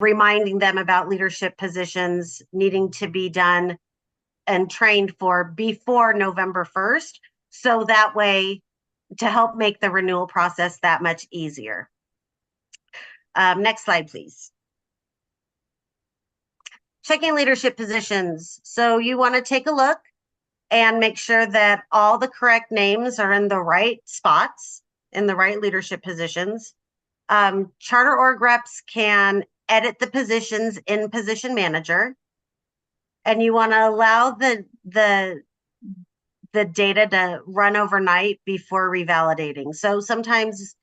reminding them about leadership positions needing to be done and trained for before November 1st. So that way, to help make the renewal process that much easier. Next slide, please. Checking leadership positions. So you want to take a look and make sure that all the correct names are in the right spots, in the right leadership positions. Charter org reps can edit the positions in Position Manager, and you want to allow the data to run overnight before revalidating. So sometimes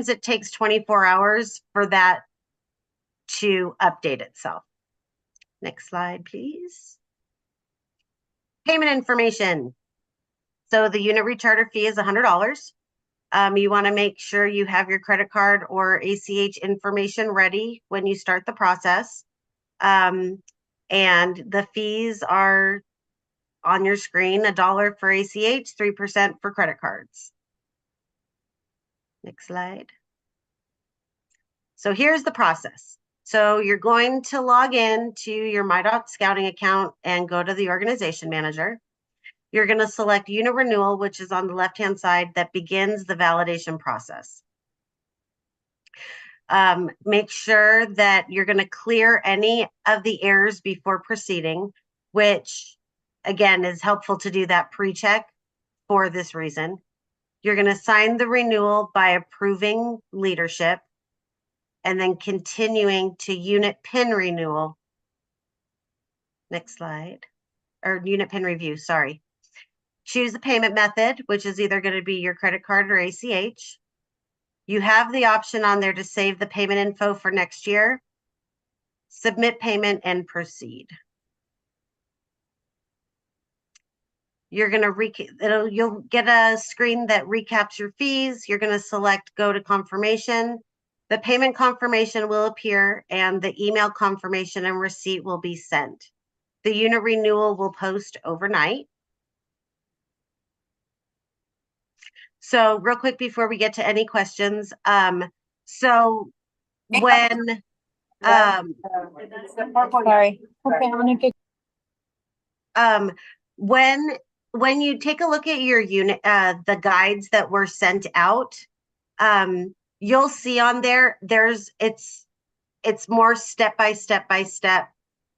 it takes 24 hours for that to update itself. Next slide, please. Payment information. So the unit recharter fee is $100. You want to make sure you have your credit card or ACH information ready when you start the process. And the fees are on your screen, $1 for ACH, 3% for credit cards. Next slide. So here's the process. So you're going to log in to your MyDoc Scouting account and go to the Organization Manager. You're going to select Unit Renewal, which is on the left-hand side that begins the validation process. Make sure that you're going to clear any of the errors before proceeding, which again is helpful to do that pre-check for this reason. You're going to sign the renewal by approving leadership and then continuing to unit PIN renewal. Next slide, or unit PIN review, sorry. Choose the payment method, which is either going to be your credit card or ACH. You have the option on there to save the payment info for next year, submit payment, and proceed. You're going to you'll get a screen that recaps your fees. You're going to select go to confirmation. The payment confirmation will appear and the email confirmation and receipt will be sent. The unit renewal will post overnight. So real quick before we get to any questions, so when sorry. Okay, I'm gonna get when you take a look at your unit, the guides that were sent out, you'll see on there, it's more step by step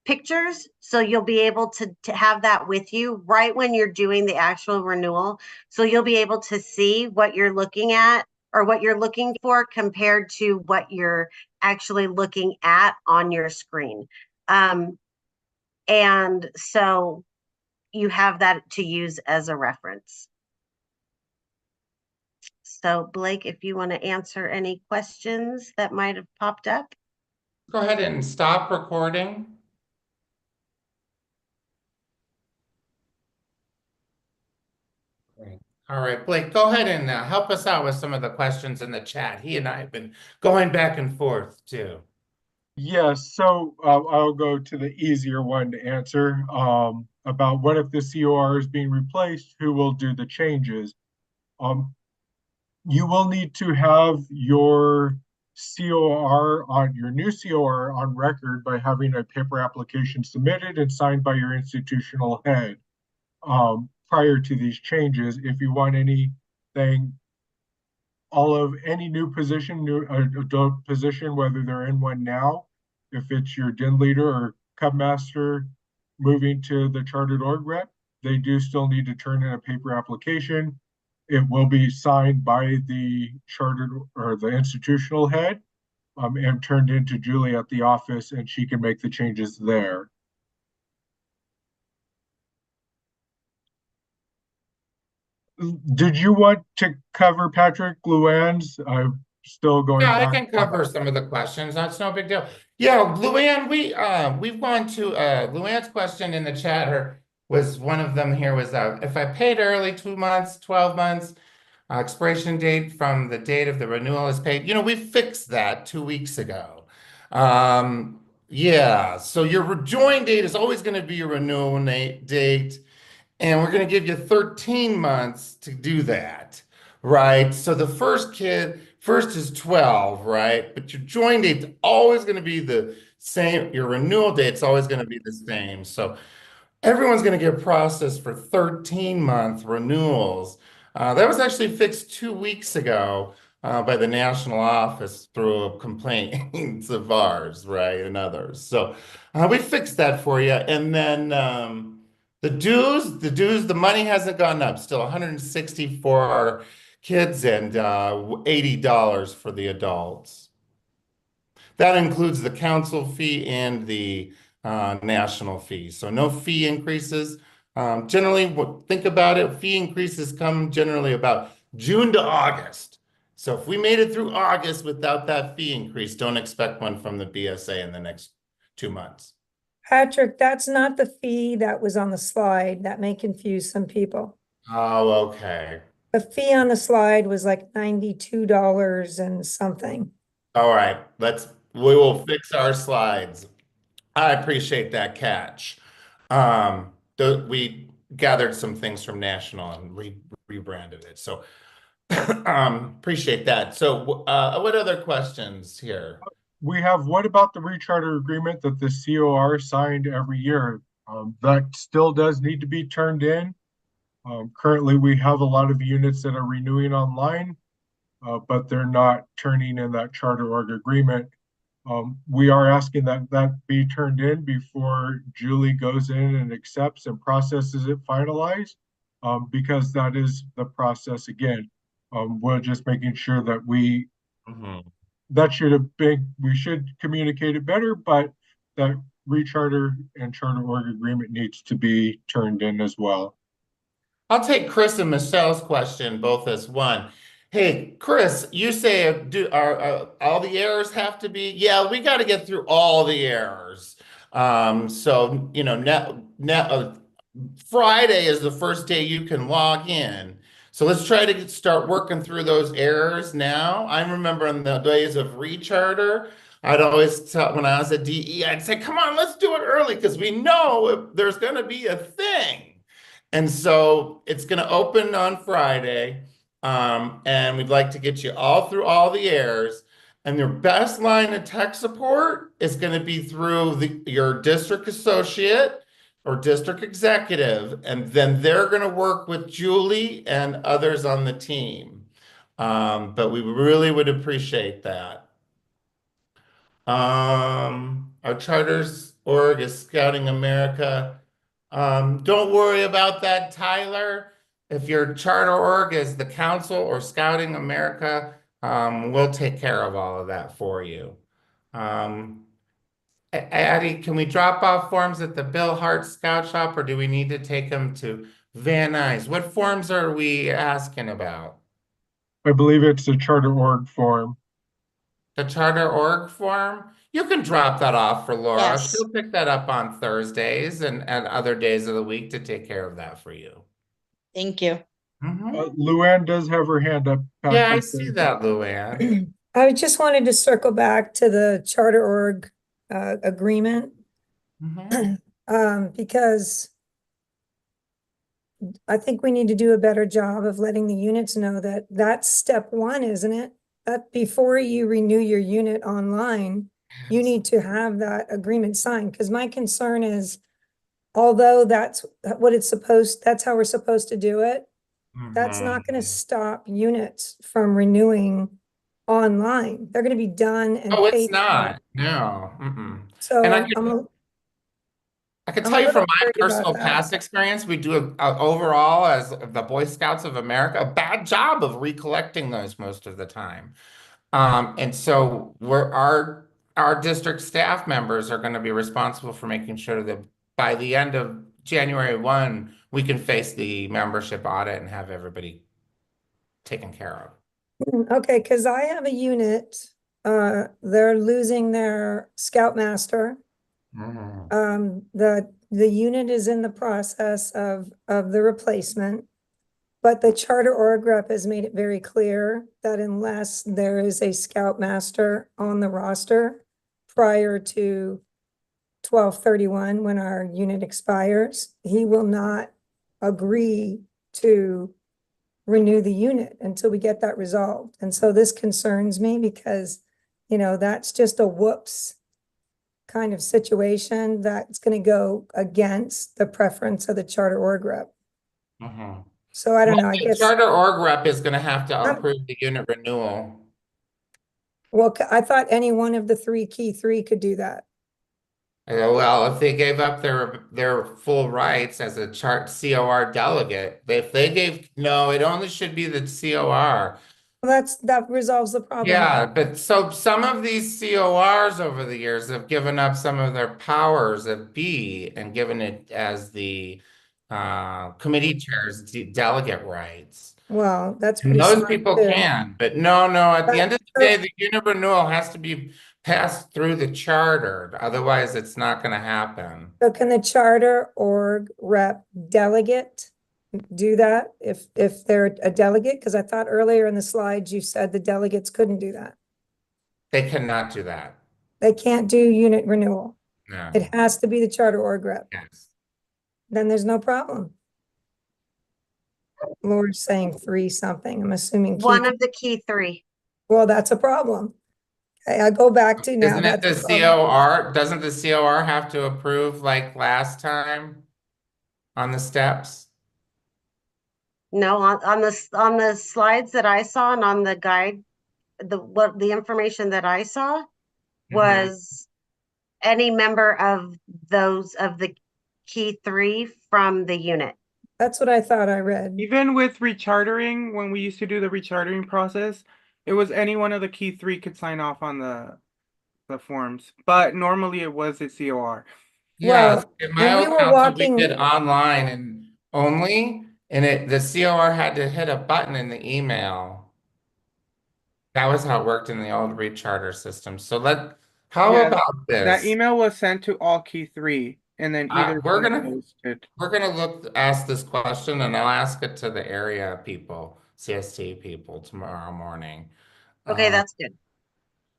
pictures. So you'll be able to have that with you right when you're doing the actual renewal. So you'll be able to see what you're looking at or what you're looking for compared to what you're actually looking at on your screen. And so you have that to use as a reference. So Blake, if you want to answer any questions that might have popped up. Go ahead and stop recording. Great. All right, Blake, go ahead and help us out with some of the questions in the chat. He and I have been going back and forth too. Yes, so I'll go to the easier one to answer about what if the COR is being replaced, who will do the changes? You will need to have your COR on your new COR on record by having a paper application submitted and signed by your institutional head prior to these changes. If you want anything, any new position, new adult position, whether they're in one now, if it's your DIN leader or Cub Master moving to the chartered org rep, they do still need to turn in a paper application. It will be signed by the chartered or the institutional head and turned into Julie at the office, and she can make the changes there. Did you want to cover Patrick Luann's? I'm still going back. I can cover some of the questions. That's no big deal. Yeah, Luann, we've gone to Luann's question in the chat. Was one of them here was if I paid early 2 months, 12 months, expiration date from the date of the renewal is paid. You know, we fixed that 2 weeks ago. Yeah, so your join date is always going to be your renewal date. And we're going to give you 13 months to do that, right? So the first kid first is 12, right? But your join date's always going to be the same. Your renewal date's always going to be the same. So everyone's going to get processed for 13-month renewals. That was actually fixed 2 weeks ago by the national office through complaints of ours, right, and others. So we fixed that for you. And then the money hasn't gone up. Still 160 for our kids and $80 for the adults. That includes the council fee and the national fee. So no fee increases. Generally, think about it, fee increases come generally about June to August. So if we made it through August without that fee increase, don't expect one from the BSA in the next 2 months. Patrick, that's not the fee that was on the slide. That may confuse some people. Oh, okay. The fee on the slide was like $92 and something. All right, we will fix our slides. I appreciate that catch. We gathered some things from National and rebranded it. So appreciate that. So what other questions here? We have, what about the recharter agreement that the COR signed every year? That still does need to be turned in. Currently, we have a lot of units that are renewing online, but they're not turning in that charter org agreement. We are asking that that be turned in before Julie goes in and accepts and processes it finalized, because that is the process again. We're just making sure that that should have been, we should communicate it better, but that recharter and charter org agreement needs to be turned in as well. I'll take Chris and Michelle's question both as one. Hey, Chris, you say all the errors have to be? Yeah, we got to get through all the errors. So Friday is the first day you can log in. So let's try to start working through those errors now. I remember in the days of recharter, I'd always tell when I was at DE, I'd say, come on, let's do it early because we know there's going to be a thing. And so it's going to open on Friday. And we'd like to get you all through all the errors. And your best line of tech support is going to be through your district associate or district executive. And then they're going to work with Julie and others on the team. But we really would appreciate that. Our charters org is Scouting America. Don't worry about that, Tyler. If your charter org is the council or Scouting America, we'll take care of all of that for you. Addie, can we drop off forms at the Bill Hart Scout Shop or do we need to take them to Van Nuys? What forms are we asking about? I believe it's a charter org form. The charter org form? You can drop that off for Laura. Yes. She'll pick that up on Thursdays and other days of the week to take care of that for you. Thank you. Luann does have her hand up. Yeah, I Patrick. see that, Luann. I just wanted to circle back to the charter org agreement because I think we need to do a better job of letting the units know that that's step one, isn't it? That before you renew your unit online, you need to have that agreement signed. Because my concern is, although that's what it's supposed, that's how we're supposed to do it, that's not going to stop units from renewing online. They're going to be done and Oh, it's paid for. not. No. So And I can I'm tell a you from little my worried about personal that. past experience, we do overall as the Boy Scouts of America a bad job of recollecting those most of the time. And so our district staff members are going to be responsible for making sure that by the end of January 1, we can face the membership audit and have everybody taken care of. Okay, because I have a unit, they're losing their scoutmaster. The unit is in the process of the replacement. But the charter org rep has made it very clear that unless there is a scoutmaster on the roster prior to 12/31, when our unit expires, he will not agree to renew the unit until we get that resolved. And so this concerns me because, you know, that's just a whoops kind of situation that's gonna go against the preference of the charter org rep. Mhm. So I don't Well, know, I the guess, charter org rep is gonna have to Um, approve the unit renewal. well, I thought any one of the key three could do that. Well, if they gave up their full rights as a COR delegate, if they gave, no, it only should be the COR. Well, that resolves the problem. Yeah, but so some of these CORs over the years have given up some of their powers of B and given it as the committee chair's delegate rights. Well, that's And pretty those smart people too. can, but no, at the end of the But- day, the unit renewal has to be passed through the charter. Otherwise, it's not going to happen. So can the charter org rep delegate do that if they're a delegate? Because I thought earlier in the slides you said the delegates couldn't do that. They cannot do that. They can't do unit renewal. No. It has to be the charter org rep. Yes. Then there's no problem. Laura's saying 3 something. I'm assuming One of the key three. well, that's a problem. Okay, I go back to now. Isn't it That's the a problem. COR? Doesn't the COR have to approve like last time on the steps? No, on the slides that I saw and on the guide, the information that I saw was any member of those of the key three from the unit. That's what I thought I read. Even with rechartering, when we used to do the rechartering process, it was any one of the key three could sign off on the forms. But normally it was a COR. Yeah, Well, in and my we old were council, we walking- did online and only, and the COR had to hit a button in the email. That was how it worked in the old recharter system. So how Yeah, about That this? email was sent to all key three, and then either we're one of gonna- those could. We're gonna ask this question and I'll ask it to the area people, CST people tomorrow morning. Okay, that's good.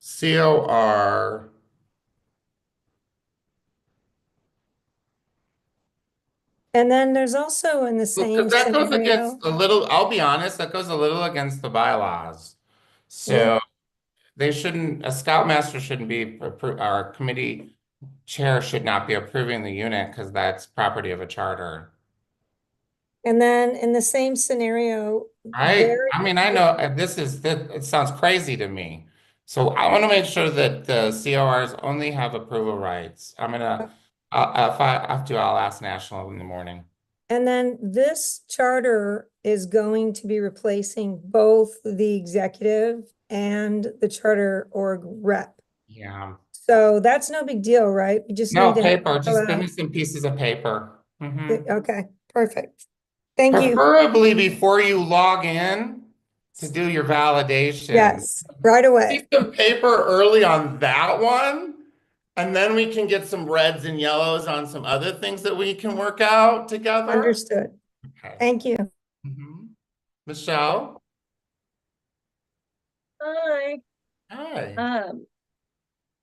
COR. And then there's also in the same Because that goes scenario. against a little, I'll be honest, that goes a little against the bylaws. So they shouldn't, a scoutmaster shouldn't be, our committee chair should not be approving the unit because that's property of a charter. And then in the same scenario, I mean, I know it sounds crazy to me. So I want to make sure that the CORs only have approval rights. If I have to, I'll ask National in the morning. and then this charter is going to be replacing both the executive and the charter org rep. Yeah. So that's no big deal, right? We just No, need to. paper, just give me some pieces of paper. Mhm. Okay, perfect. Thank you. Preferably before you log in to do your validation. Yes, right away. Take some paper early on that one, and then we can get some reds and yellows on some other things that we can work out together. Understood. Okay. Thank you. Mhm. Michelle? Hi. Hi.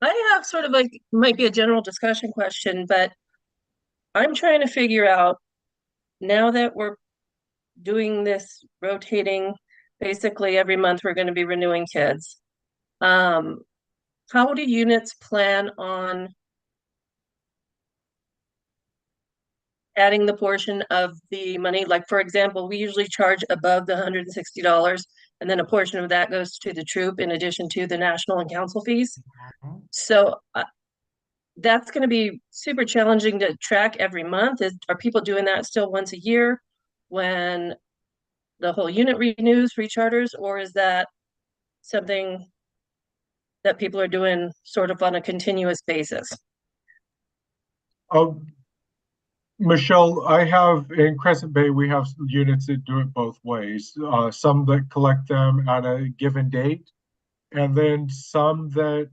I have sort of like, might be a general discussion question, but I'm trying to figure out now that we're doing this rotating, basically every month we're going to be renewing kids. How do units plan on adding the portion of the money? Like, for example, we usually charge above the $160, and then a portion of that goes to the troop in addition to the national and council fees. Mhm. So that's going to be super challenging to track every month. Are people doing that still once a year when the whole unit renews, recharters, or is that something that people are doing sort of on a continuous basis? Michelle, I have in Crescent Bay, we have units that do it both ways. Some that collect them at a given date, and then some that,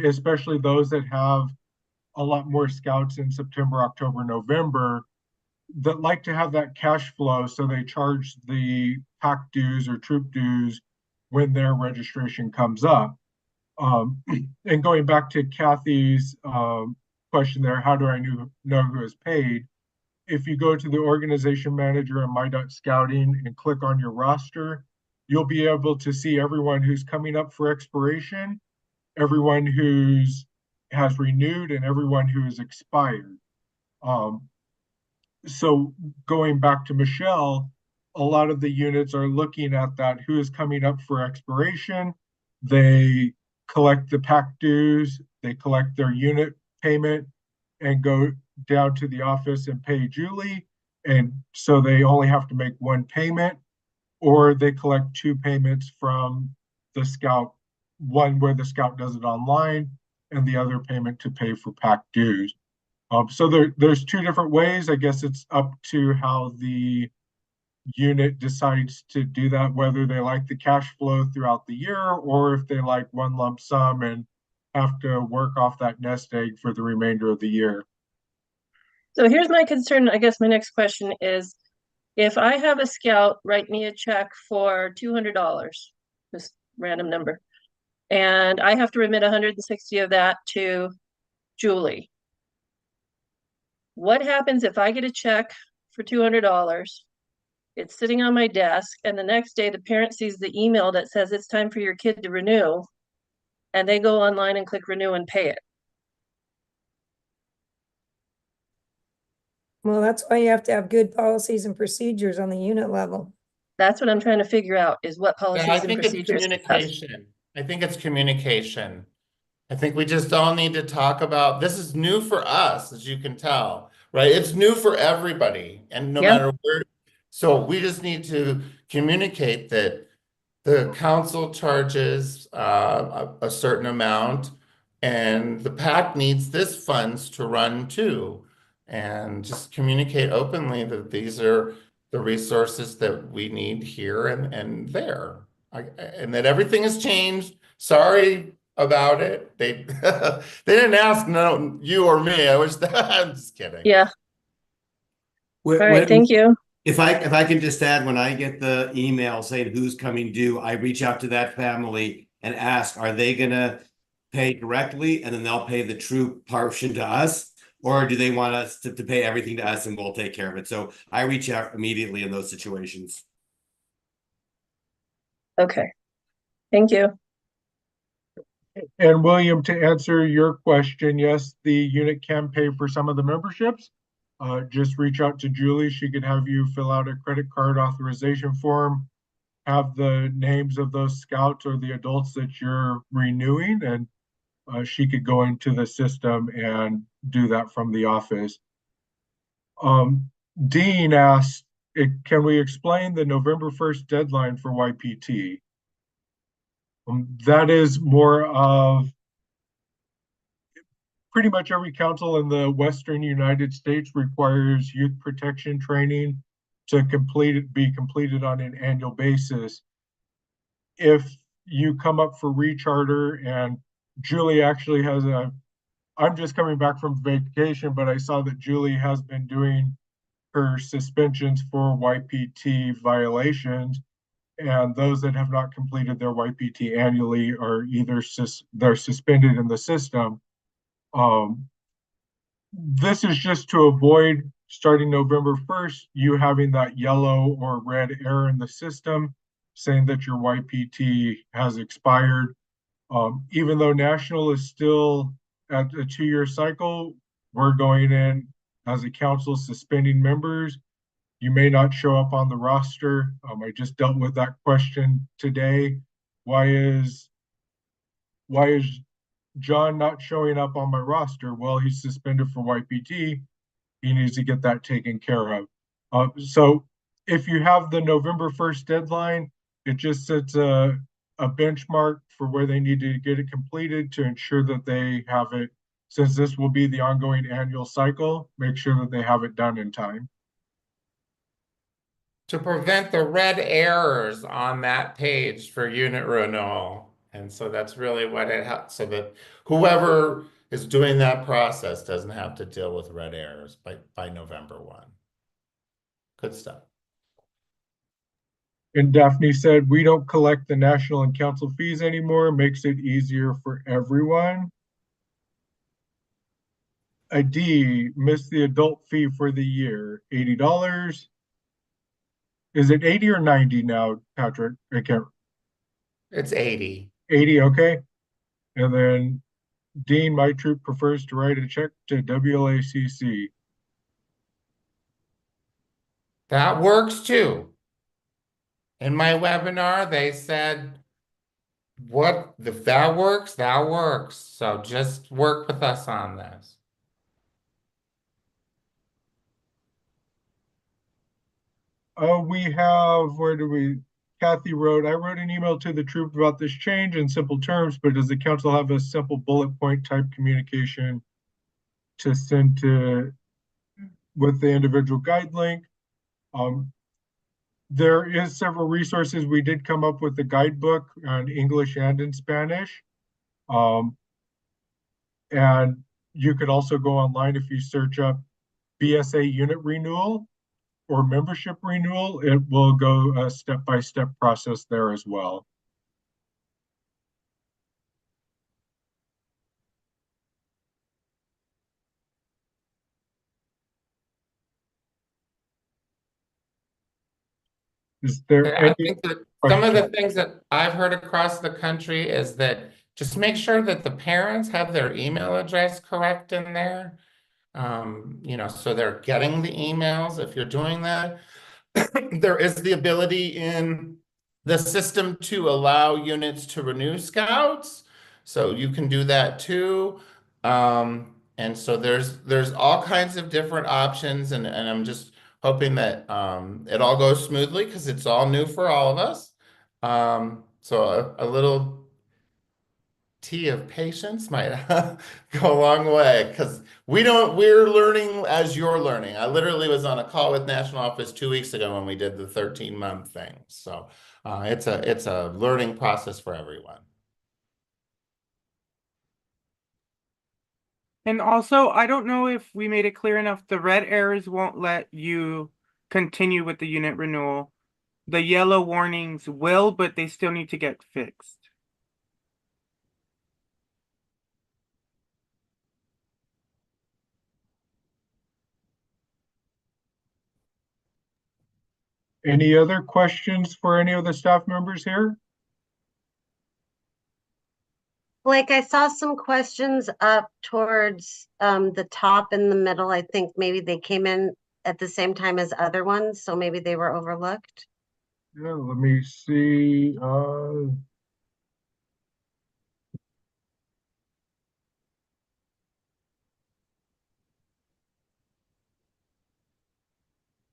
especially those that have a lot more scouts in September, October, November, that like to have that cash flow, so they charge the pack dues or troop dues when their registration comes up. And going back to Kathy's question there, how do I know who is paid? if you go to the organization manager in my.scouting and click on your roster, you'll be able to see everyone who's coming up for expiration, everyone who's has renewed, and everyone who has expired. So going back to Michelle, a lot of the units are looking at that who is coming up for expiration. They collect the PAC dues, they collect their unit payment, and go down to the office and pay Julie. And so they only have to make one payment, or they collect two payments from the scout, one where the scout does it online, and the other payment to pay for PAC dues. So there's two different ways. I guess it's up to how the unit decides to do that, whether they like the cash flow throughout the year or if they like one lump sum and have to work off that nest egg for the remainder of the year. So here's my concern. I guess my next question is, if I have a scout write me a check for $200, this random number, and I have to remit 160 of that to Julie, what happens if I get a check for $200? It's sitting on my desk, and the next day the parent sees the email that says it's time for your kid to renew, and they go online and click renew and pay it. Well, that's why you have to have good policies and procedures on the unit level. That's what I'm trying to figure out, is what Yeah, policies I and think it's procedures. communication. I think it's communication. I think we just all need to talk about, this is new for us, as you can tell, right? It's new for everybody, and no Yeah. matter where. So we just need to communicate that the council charges a certain amount, and the PAC needs this funds to run too. And just communicate openly that these are the resources that we need here and there. And that everything has changed. Sorry about it. They they didn't ask you or me. I wish that I'm just kidding. Yeah. All All right. Thank you. If I can just add, when I get the email saying who's coming due, I reach out to that family and ask, are they gonna pay directly and then they'll pay the true portion to us? Or do they want us to pay everything to us and we'll take care of it? So I reach out immediately in those situations. Okay. Thank you. And William, to answer your question, yes, the unit can pay for some of the memberships. Just reach out to Julie. She could have you fill out a credit card authorization form, have the names of those scouts or the adults that you're renewing, and she could go into the system and do that from the office. Dean asked, can we explain the November 1st deadline for YPT? That is more of pretty much every council in the Western United States requires youth protection training to be completed on an annual basis. If you come up for recharter, and Julie actually has I'm just coming back from vacation, but I saw that Julie has been doing her suspensions for YPT violations, and those that have not completed their YPT annually are either they're suspended in the system. This is just to avoid, starting November 1st, you having that yellow or red error in the system saying that your YPT has expired. Even though national is still at a 2-year cycle, we're going in as a council suspending members. You may not show up on the roster. I just dealt with that question today. Why is John not showing up on my roster? Well, he's suspended for YPT. He needs to get that taken care of. So if you have the November 1st deadline, it just sets a benchmark for where they need to get it completed to ensure that they have it. Since this will be the ongoing annual cycle, make sure that they have it done in time. To prevent the red errors on that page for unit renewal. And so that's really what it helps, so that whoever is doing that process doesn't have to deal with red errors by November 1. Good stuff. And Daphne said, we don't collect the national and council fees anymore, makes it easier for everyone. A D, missed the adult fee for the year, $80. Is it 80 or 90 now, Patrick? I can't, It's 80. 80, okay. And then Dean, my troop prefers to write a check to WLACC. That works too. In my webinar, they said, what, if that works, that works. So just work with us on this. We have, Kathy wrote, I wrote an email to the troop about this change in simple terms, but does the council have a simple bullet point type communication to send to with the individual guide link? There is several resources. We did come up with a guidebook on English and in Spanish. And you could also go online if you search up BSA unit renewal or membership renewal, it will go a step-by-step process there as well. Is there I any think that some of the question? things that I've heard across the country is that just make sure that the parents have their email address correct in there. You know, so they're getting the emails if you're doing that. There is the ability in the system to allow units to renew scouts. So you can do that too. And so there's all kinds of different options and I'm just hoping that it all goes smoothly because it's all new for all of us. So a little tea of patience might go a long way because we're learning as you're learning. I literally was on a call with National Office 2 weeks ago when we did the 13-month thing. So it's a learning process for everyone. And also, I don't know if we made it clear enough, the red errors won't let you continue with the unit renewal. The yellow warnings will, but they still need to get fixed. Any other questions for any of the staff members here? Blake, I saw some questions up towards the top in the middle. I think maybe they came in at the same time as other ones, so maybe they were overlooked. Yeah, let me see.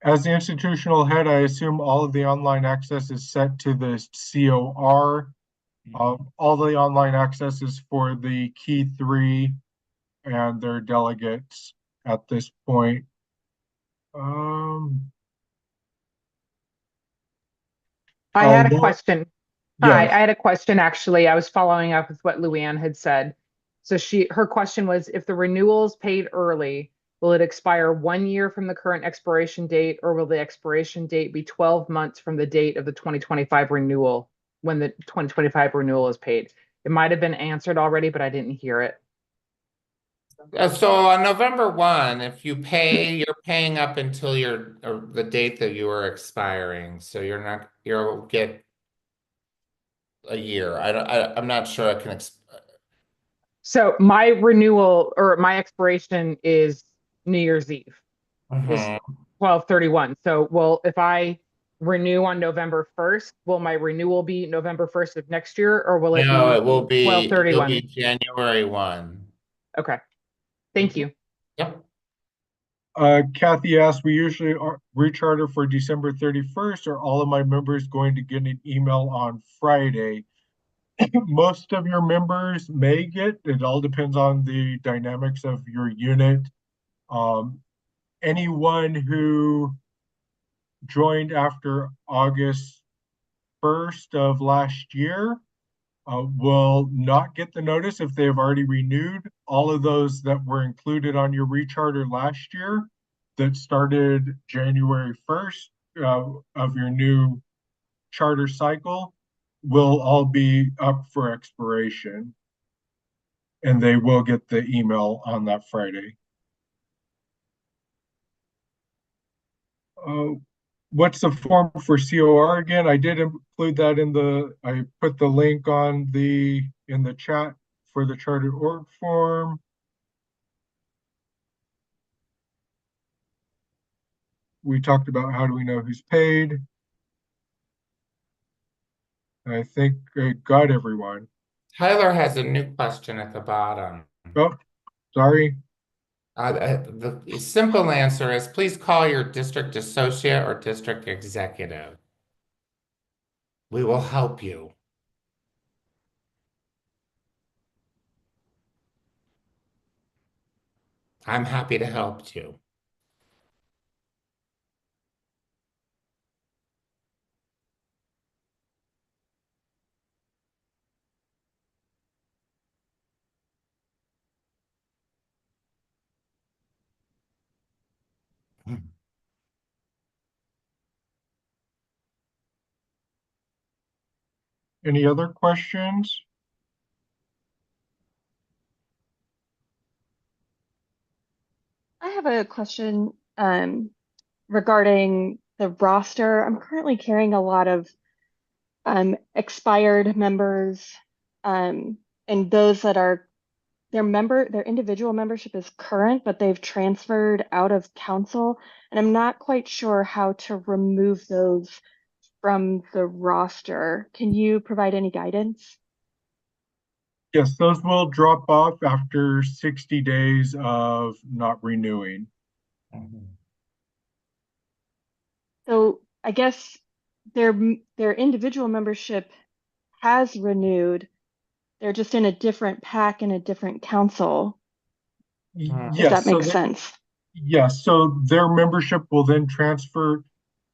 As the institutional head, I assume all of the online access is set to the COR. All the online access is for the key three and their delegates at this point. I had a Laura- question. Hi, Yes. I had a question actually. I was following up with what Luann had said. So her question was, if the renewal is paid early, will it expire 1 year from the current expiration date, or will the expiration date be 12 months from the date of the 2025 renewal, when the 2025 renewal is paid? It might have been answered already, but I didn't hear it. So on November 1, if you pay, you're paying up until the date that you are expiring. So you'll get a year. I'm not sure I can. So my renewal or my expiration is New Year's Eve. Is Mhm. 12/31. So, well, if I renew on November 1st, will my renewal be November 1st of next year, or will it No, be it will be, it'll 12/31? be January 1. Okay. Thank you. Yep. Kathy asked, we usually recharter for December 31st. Are all of my members going to get an email on Friday? Most of your members may get, it all depends on the dynamics of your unit. Anyone who joined after August 1st of last year will not get the notice if they have already renewed. All of those that were included on your recharter last year that started January 1st of your new charter cycle will all be up for expiration. And they will get the email on that Friday. What's the form for COR again? I did include that I put the link in the chat for the charter org form. We talked about how do we know who's paid. I think I got everyone. Tyler has a new question at the bottom. Oh, sorry. The simple answer is please call your district associate or district executive. We will help you. I'm happy to help you. Any other questions? I have a question regarding the roster. I'm currently carrying a lot of expired members, and those that are their individual membership is current, but they've transferred out of council, and I'm not quite sure how to remove those from the roster. Can you provide any guidance? Yes, those will drop off after 60 days of not renewing. So I guess their individual membership has renewed. They're just in a different pack in a different council, if that Yes, makes sense. yes, so their membership will then transfer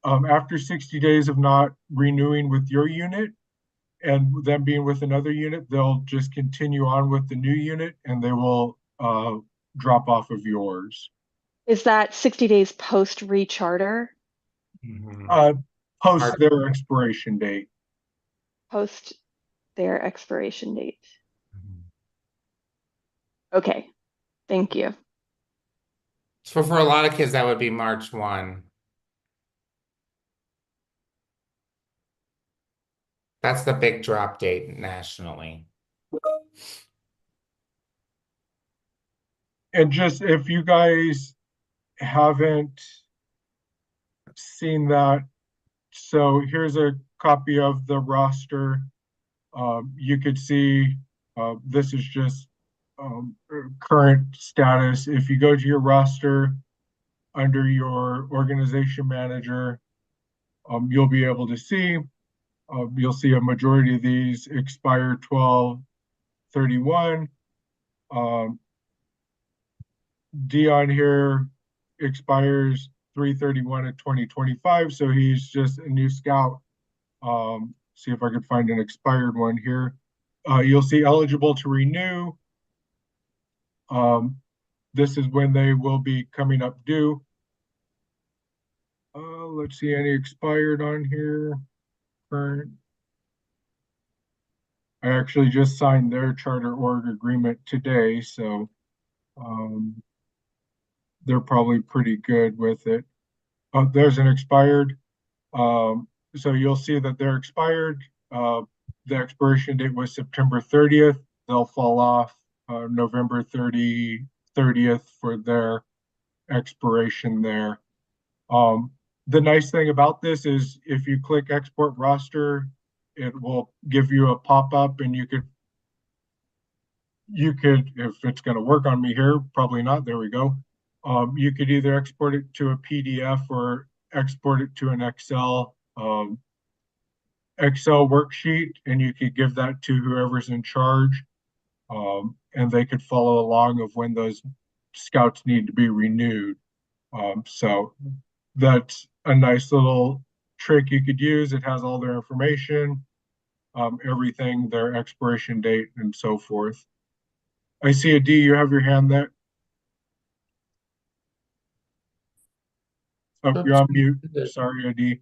after 60 days of not renewing with your unit and them being with another unit, they'll just continue on with the new unit and they will drop off of yours. Is that 60 days post recharter? Post their expiration date. Post their expiration date. Okay, thank you. So for a lot of kids, that would be March 1. That's the big drop date nationally. And just if you guys haven't seen that, so here's a copy of the roster. You could see this is just current status. If you go to your roster under your organization manager, you'll be able to see, you'll see a majority of these expire 12/31. Dion here expires 3/31 of 2025, so he's just a new scout. See if I could find an expired one here. You'll see eligible to renew. This is when they will be coming up due. Let's see, any expired on here? Current. I actually just signed their charter org agreement today, so they're probably pretty good with it. There's an expired. So you'll see that they're expired. The expiration date was September 30th. They'll fall off November 30th for their expiration there. The nice thing about this is if you click export roster, it will give you a pop-up and you could, if it's going to work on me here, probably not, there we go. You could either export it to a PDF or export it to an Excel worksheet, and you could give that to whoever's in charge, and they could follow along of when those scouts need to be renewed. So that's a nice little trick you could use. It has all their information, everything, their expiration date, and so forth. I see a D, you have your hand there. Oh, you're on mute. Sorry, AD.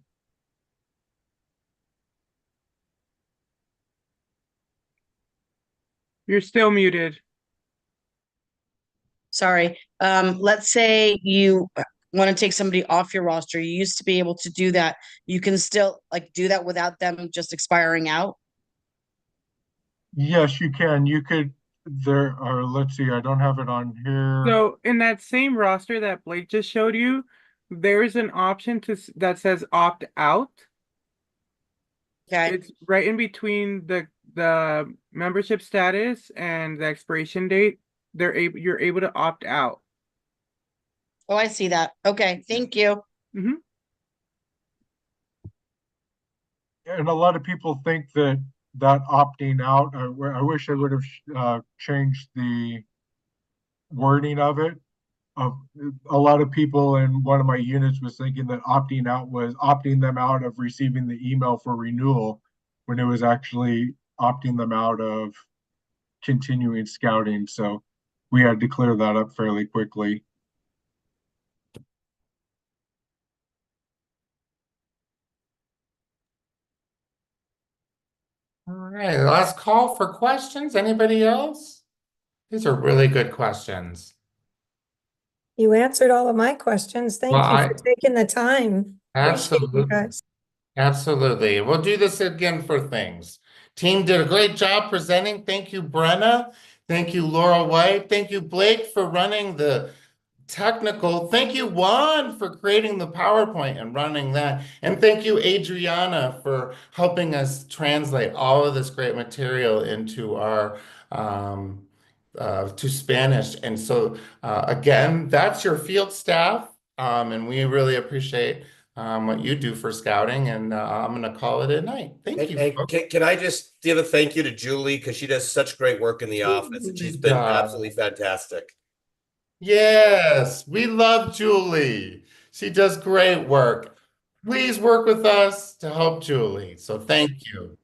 You're still muted. Sorry. Let's say you want to take somebody off your roster, you used to be able to do that. You can still like do that without them just expiring out. Yes, you can. You could, there are, let's see, I don't have it on here. So in that same roster that Blake just showed you, there's an option that says opt out. Okay. It's right in between the membership status and the expiration date. You're able to opt out. Oh, I see that. Okay, thank you. Mm-hmm. And a lot of people think that opting out, I wish I would have changed the wording of it. A lot of people in one of my units was thinking that opting out was opting them out of receiving the email for renewal, when it was actually opting them out of continuing scouting. So we had to clear that up fairly quickly. All right, last call for questions. Anybody else? These are really good questions. You answered all of my questions. Thank Well, you for taking the time. Appreciate you absolutely. guys. Absolutely. We'll do this again for things. Team did a great job presenting. Thank you, Brenna. Thank you, Laura White. Thank you, Blake, for running the technical. Thank you, Juan, for creating the PowerPoint and running that. And thank you, Adriana, for helping us translate all of this great material into our to Spanish. And so again, that's your field staff. And we really appreciate what you do for scouting. And I'm going to call it a night. Thank you. Hey, can I just give a thank you to Julie, because she does such great work in the office, and she's been absolutely fantastic. Yes, we love Julie. She does great work. Please work with us to help Julie. So thank you.